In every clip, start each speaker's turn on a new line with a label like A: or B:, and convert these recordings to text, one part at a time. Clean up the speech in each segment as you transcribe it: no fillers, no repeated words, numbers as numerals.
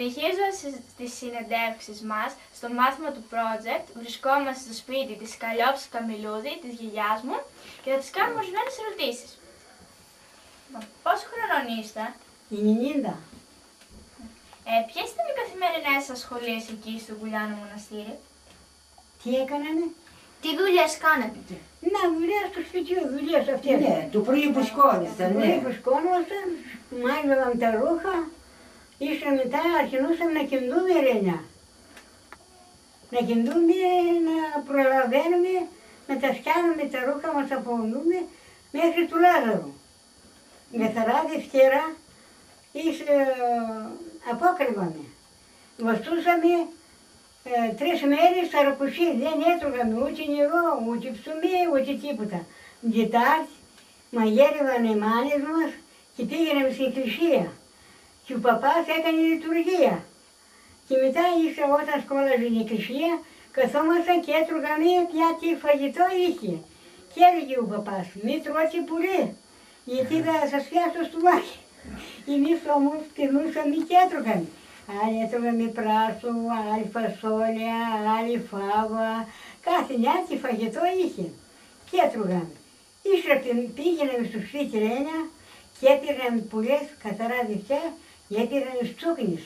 A: Συνεχίζοντας τις συνεντεύξεις μας στο μάθημα του project, βρισκόμαστε στο σπίτι της Καλλιόψης Καμιλούδη, της γιαγιάς μου, και θα της κάνουμε ορισμένες ερωτήσεις. Πόσο χρονών είστε?
B: 90.
A: Ποιες ήταν οι καθημερινές σας σχολές εκεί στο Γκουλιάνο μοναστήρι?
B: Τι έκανανε?
A: Τι δουλειές κάνατε?
B: Να, δουλειές του σπιτιού, δουλειές αυτές.
C: Ναι, το πρωί που σκόνησαν,
B: Το
C: ναι.
B: πρωί που σκόνωσαν, μάζευαν τα ρούχα, ύστερα μετά αρχινούσαμε να κινδούμε ρένια. Να κινδούμε, να προλαβαίνουμε, να τα σκάνουμε τα ρούχα μας από νούμε μέχρι του Λάζαρου. Μεθαρά Δευτέρα, απόκρυβαμε. Βαστούσαμε 3 μέρες στα ροκουσί, δεν έτρωγαμε ούτε νερό, ούτε ψωμί, ούτε τίποτα. Τετάρτη μαγείρευαν οι μάνες μας και πήγαιναμε στην εκκλησία. Και ο παπάς έκανε λειτουργία. Και μετά όταν σκόλαζε η εκκλησία, καθόμασταν και έτρωγαμε πια τι φαγητό είχε. Και έλεγε ο παπάς, μη τρώτε πολύ, γιατί θα σας πιάσω στο μάχη. Εμείς όμως πεινούσαμε και έτρωγαμε. Άλλοι έτρωγαμε πράσο, άλλοι φασόλια, άλλοι φάβα, κάθε μια τι φαγητό είχε. Και έτρωγαμε. Ύστερα πήγαιναμε στο σπίτι Ρένια και έπαιρναμε πολλές καθαρά δευτιά και έπαιρναμε στούκνες.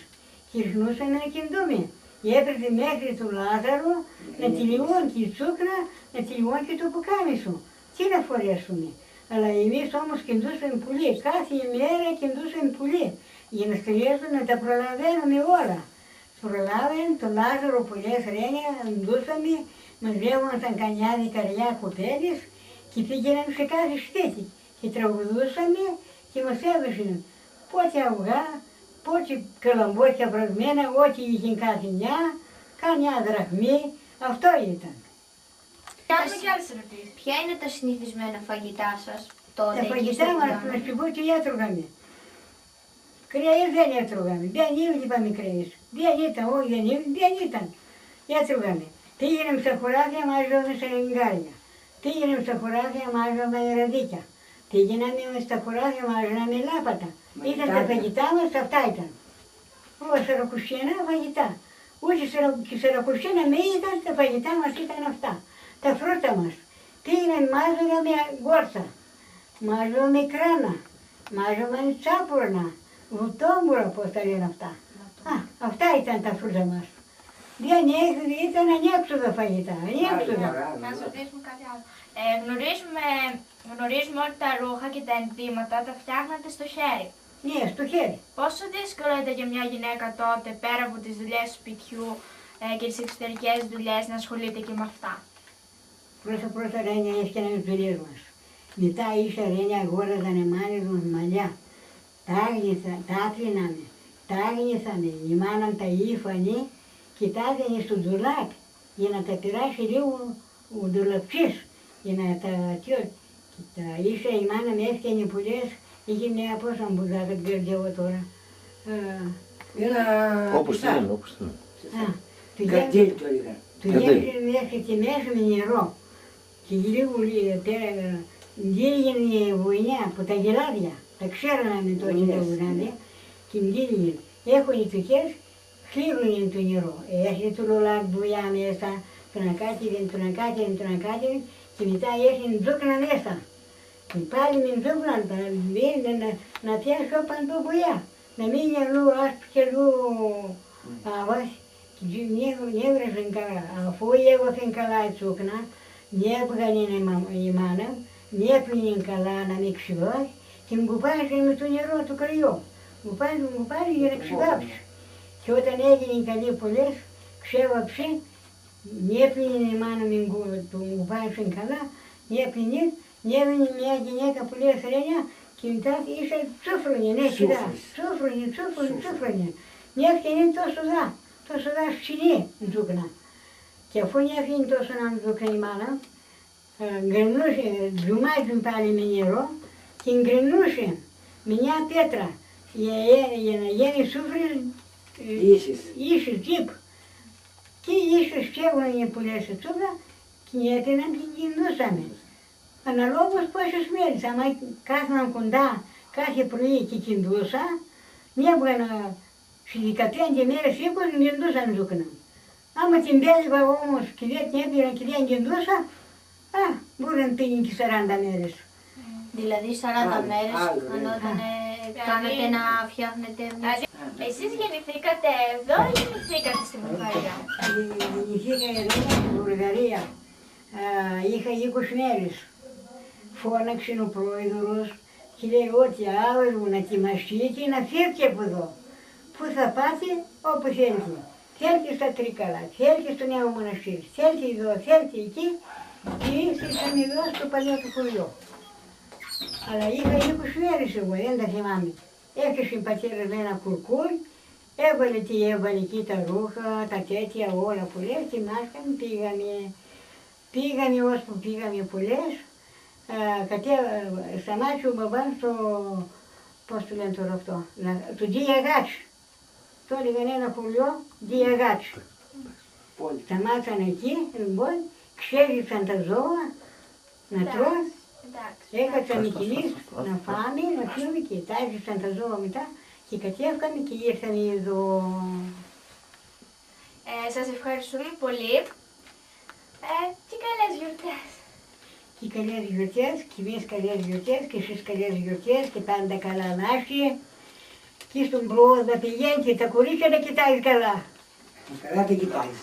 B: Και ριχνούσαμε να κινδούμε. Και έπρεπε μέχρι του Λάζαρου να τελειώνει και η τσούκνα, να τελειώνει και το πουκάμισο. Τι να φορέσουμε. Αλλά εμείς όμως κινδούσαμε πολύ, κάθε μέρα κινδούσαμε πολύ. Για να στελέσουμε να τα προλαβαίνουμε όλα. Προλάβαινε το Λάζαρο πολλές ρένια, ντούσαμε, μαζεύονταν κανιά δικαριά κοπέλες και πήγαιναμε σε κάθε σπίτι. Και τραγουδούσαμε και μας έβρισαν πότε αυγά, πότε καλαμπόκια βρασμένα, ό,τι είχε κάθε μια, κανιά δραχμή, αυτό ήταν.
A: Κάνουμε και άλλες ερωτήσεις. Ποια είναι τα συνηθισμένα φαγητά σας τότε?
B: Τα φαγητά μας, να σου πω τι έτρωγαμε. Κρέας δεν έτρωγαμε, δεν είπαμε κρέας. Δεν ήταν, όχι δεν ήταν. Έτρωγαμε. Πήγαιναμε στα χωράφια, μάζευαμε σαραγγάρια. Πήγαιναμε στα χωράφια, μάζευαμε ραδίκια. Πήγαιναμε στα χωράφια, μάζευαμε λάπατα. Ήταν τα φαγητά μας, αυτά ήταν. Όλα σαρακουσίνα φαγητά. Ούτε και σαρακουσίνα με ήταν, τα φαγητά μας ήταν αυτά. Τα φρούτα μας. Πήγαιναμε, μάζευαμε γόρσα, μάζευαμε κράνα, μάζευαμε τσάπουρνα. Βουτόμουρα, πώς τα λένε αυτά. Αυτά ήταν τα φρούτα μας. Δεν ήταν ανέξοδα φαγητά, ανέξοδα.
A: Να σας ρωτήσουμε κάτι άλλο. Γνωρίζουμε ότι τα ρούχα και τα ενδύματα τα φτιάχνατε στο χέρι.
B: Ναι, στο χέρι.
A: Πόσο δύσκολο ήταν για μια γυναίκα τότε, πέρα από τις δουλειές του σπιτιού και τις εξωτερικές δουλειές, να ασχολείται και με αυτά?
B: Πρώτα Ρένια έφτιαναν τις δουλειές μας. Μετά ίσα Ρένια αγόραζαν οι μάνες μας μαλλιά. Τα άκριναμε, τα άγνηθαμε, η μάνα τα ήφανε και τα έδαινε στο ντουλάπι για να τα πειράσει λίγο ο ντουλαπτσής, για να τα ίσα η μάνα με έφτιανε πολλές, είχε μια πόσα μπουζάκα, δεν ξέρω εγώ τώρα.
D: Όπως θέλουν, όπως θέλουν.
C: Καρτέλ το έλεγα.
B: Του γέμισε μέχρι τη μέση με νερό και λίγο γύριγε η βουινιά από τα γελάδια. Τα ξέραμε τότε τα βουλάδια και μίληγε. Έχουν οι τυχές, χλίβουνε το νερό. Έχει το λουλάκ δουλειά μέσα, το να κάτηρε και μετά έχει τζούκνα μέσα. Και πάλι με τζούκνα να πιάσω παντού δουλειά. Να μην είναι αλλού άσπρη και αλλού άβας. Και νεύραζαν καλά. Αφού έβγαλαν καλά η τσούκνα, νεύγανε η μάνα, νέπλυνε καλά να μην ξυβάσει. Και μου κουπάζει με το νερό το κρυό. Μου κουπάζει για να ξεβάψει. Και όταν έγινε καλή πολλές, ξέβαψε, νέπλυνε η μάνα μου κουπάζει καλά, νέβαινε μια γυναίκα πολλές ρένια και μετά ίσα τσούφρωνε, ναι κοίτα, τσούφρωνε. Νέφτιανε τόσο δά ψηλή τζούκνα. Και αφού νέφτιανε τόσο να τζούκνα η μάνα, γκρινούσε, τζουμάζουν πάλι με νερό, και γκρινούσε με μια πέτρα για να γίνει σούφρες ίσες τζιπ. Και ίσες φτιάχνανε πολλές τσούφρα και έπαιρναν και κινδούσαμε. Αναλόγως πόσες μέρες, άμα κάθονταν κοντά κάθε πρωί και κινδούσα, μια έβγανα Și 15 μέρες σίγουρα δεν δούσαν ζούκνα. Άμα την πέλευα όμως και δεν την έπαιρνα και δεν την δούσα, μπορεί να πήγαινε και 40 μέρες.
D: Δηλαδή 40 μέρες
C: άλλο,
D: αν όταν κάνετε να φτιάχνετε μια...
A: Εσείς γεννηθήκατε εδώ ή γεννηθήκατε στη Βουλγαρία?
B: Γεννηθήκα εδώ στην Βουλγαρία. Είχα 20 μέρες. Φώναξε ο πρόεδρος και λέει ότι αύριο να ετοιμαστείτε να φύγετε από εδώ. Πού θα πάτε, όπου θέλετε. Θέλετε στα Τρίκαλα, θέλετε στο Νέο Μοναστήρι, θέλετε εδώ, θέλετε εκεί και ήρθαμε εδώ στο παλιό του χωριό. Αλλά είχα 20 μέρες εγώ, δεν τα θυμάμαι. Έφτιαξε η πατέρα με ένα κουρκούρι, έβαλε εκεί τα ρούχα, τα τέτοια, όλα που λέει, ετοιμάστηκαν, πήγαμε ώσπου πήγαμε πολλές. Σταμάτησε ο μπαμπάς στο, πώς το λένε τώρα αυτό, το Διαγάτς. Το έλεγαν ένα χωριό, Διαγάτς. Σταμάτησαν εκεί, λοιπόν, ξέριψαν τα ζώα να τρως. Έκατσαν οι κυλείς να φάμε, να πιούμε και τάζησαν τα ζώα μετά και κατέβηκαν και ήρθαν εδώ.
A: Σας ευχαριστούμε πολύ και καλές γιορτές.
B: Και καλές γιορτές, και εμείς καλές γιορτές, και εσείς καλές γιορτές και πάντα καλά να είσαι. Και στον πρόοδο να πηγαίνει και τα κορίτσια να κοιτάζει καλά.
C: Καλά δεν κοιτάζει.